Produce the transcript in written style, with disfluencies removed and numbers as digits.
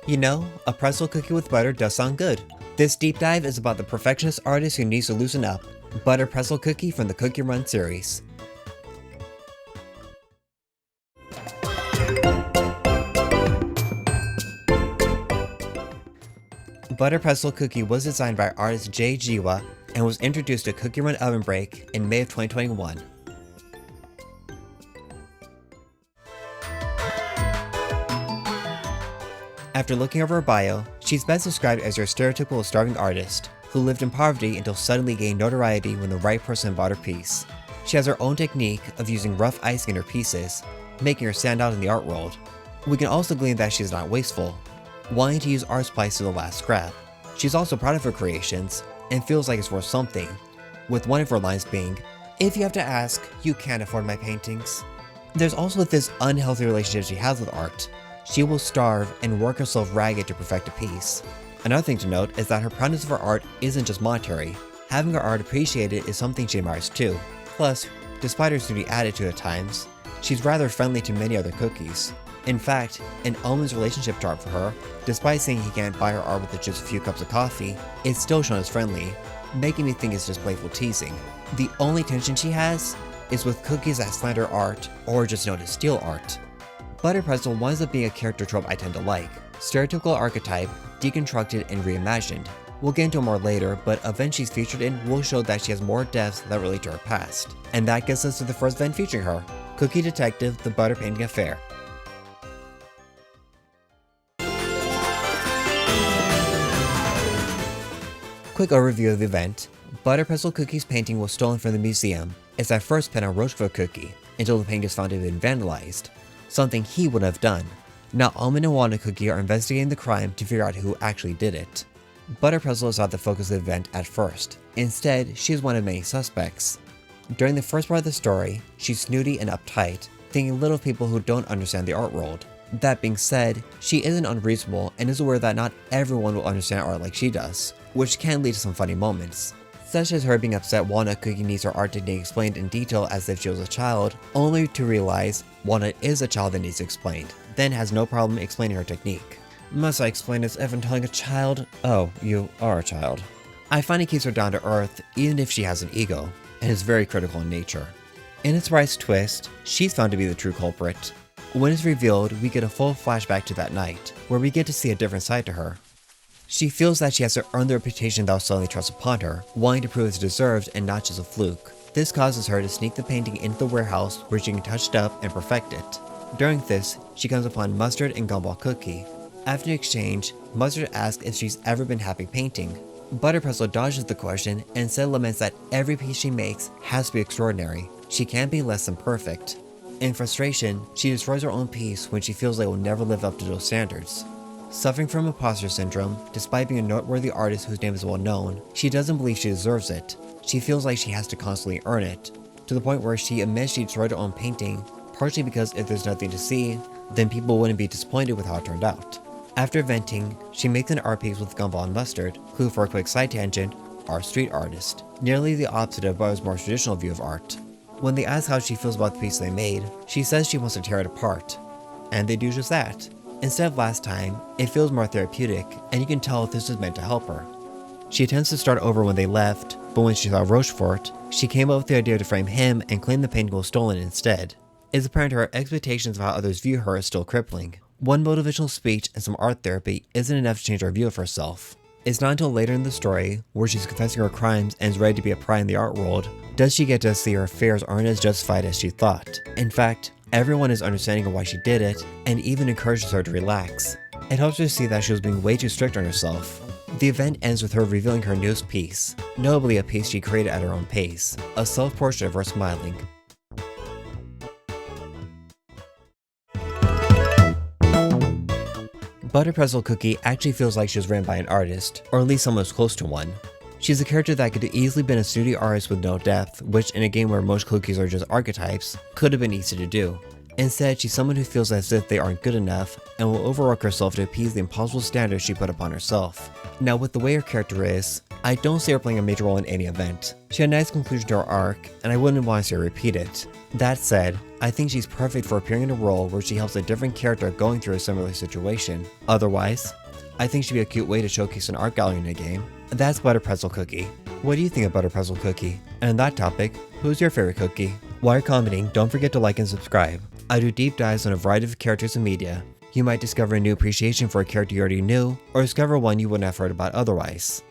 You know, a pretzel cookie with butter does sound good. This deep dive is about the perfectionist artist who needs to loosen up. Butter Pretzel Cookie from the Cookie Run series. Butter Pretzel Cookie was designed by artist Jay Jiwa and was introduced to Cookie Run Oven Break in May of 2021. After looking over her bio, she's best described as your stereotypical starving artist who lived in poverty until suddenly gained notoriety when the right person bought her piece. She has her own technique of using rough icing in her pieces, making her stand out in the art world. We can also glean that she's not wasteful, wanting to use art supplies to the last scrap. She's also proud of her creations and feels like it's worth something, with one of her lines being, "If you have to ask, you can't afford my paintings." There's also this unhealthy relationship she has with art. She will starve and work herself ragged to perfect a piece. Another thing to note is that her proudness of her art isn't just monetary. Having her art appreciated is something she admires too. Plus, despite her snooty attitude at times, she's rather friendly to many other cookies. In fact, in Almond's relationship chart for her, despite saying he can't buy her art with just a few cups of coffee, it's still shown as friendly, making me think it's just playful teasing. The only tension she has is with cookies that slander art or just known to steal art. Butter Pretzel winds up being a character trope I tend to like. Stereotypical archetype, deconstructed and reimagined. We'll get into it more later, but events she's featured in will show that she has more depths that relate to her past. And that gets us to the first event featuring her, Cookie Detective, the Butter Painting Affair. Quick overview of the event. Butter Pretzel Cookie's painting was stolen from the museum. It's at first put on Rochefort Cookie, until the painting is found to have been vandalized. Something he would have done. Now Almond and Walnut Cookie are investigating the crime to figure out who actually did it. Butter Pretzel is not the focus of the event at first. Instead, she is one of many suspects. During the first part of the story, she's snooty and uptight, thinking little of people who don't understand the art world. That being said, she isn't unreasonable and is aware that not everyone will understand art like she does, which can lead to some funny moments. Such as her being upset Walnut Cookie needs her art technique explained in detail as if she was a child, only to realize Walnut is a child that needs explained, then has no problem explaining her technique. "Must I explain as if I'm telling a child? Oh, you are a child." I find it keeps her down to earth even if she has an ego, and is very critical in nature. In its surprise twist, she's found to be the true culprit. When it's revealed, we get a full flashback to that night, where we get to see a different side to her. She feels that she has to earn the reputation that was suddenly thrust upon her, wanting to prove it's deserved and not just a fluke. This causes her to sneak the painting into the warehouse where she can touch it up and perfect it. During this, she comes upon Mustard and Gumball Cookie. After an exchange, Mustard asks if she's ever been happy painting. Butter Pretzel dodges the question and instead laments that every piece she makes has to be extraordinary. She can't be less than perfect. In frustration, she destroys her own piece when she feels they will never live up to those standards. Suffering from imposter syndrome, despite being a noteworthy artist whose name is well known, she doesn't believe she deserves it. She feels like she has to constantly earn it, to the point where she admits she destroyed her own painting, partially because if there's nothing to see, then people wouldn't be disappointed with how it turned out. After venting, she makes an art piece with Gumball and Mustard, who, for a quick side tangent, are street artists, nearly the opposite of Butter's more traditional view of art. When they ask how she feels about the piece they made, she says she wants to tear it apart. And they do just that. Instead of last time, it feels more therapeutic, and you can tell if this was meant to help her. She attempts to start over when they left, but when she saw Rochefort, she came up with the idea to frame him and claim the painting was stolen instead. It's apparent her expectations of how others view her is still crippling. One motivational speech and some art therapy isn't enough to change her view of herself. It's not until later in the story, where she's confessing her crimes and is ready to be a pry in the art world, does she get to see her affairs aren't as justified as she thought. In fact, everyone is understanding of why she did it, and even encourages her to relax. It helps her see that she was being way too strict on herself. The event ends with her revealing her newest piece, notably a piece she created at her own pace, a self-portrait of her smiling. Butter Pretzel Cookie actually feels like she was written by an artist, or at least someone who's close to one. She's a character that could have easily been a snooty artist with no depth, which in a game where most cookies are just archetypes, could have been easy to do. Instead, she's someone who feels as if they aren't good enough, and will overwork herself to appease the impossible standards she put upon herself. Now with the way her character is, I don't see her playing a major role in any event. She had a nice conclusion to her arc, and I wouldn't want to see her repeat it. That said, I think she's perfect for appearing in a role where she helps a different character going through a similar situation. Otherwise, I think she'd be a cute way to showcase an art gallery in a game. That's Butter Pretzel Cookie. What do you think of Butter Pretzel Cookie? And on that topic, who's your favorite cookie? While commenting, don't forget to like and subscribe. I do deep dives on a variety of characters and media. You might discover a new appreciation for a character you already knew, or discover one you wouldn't have heard about otherwise.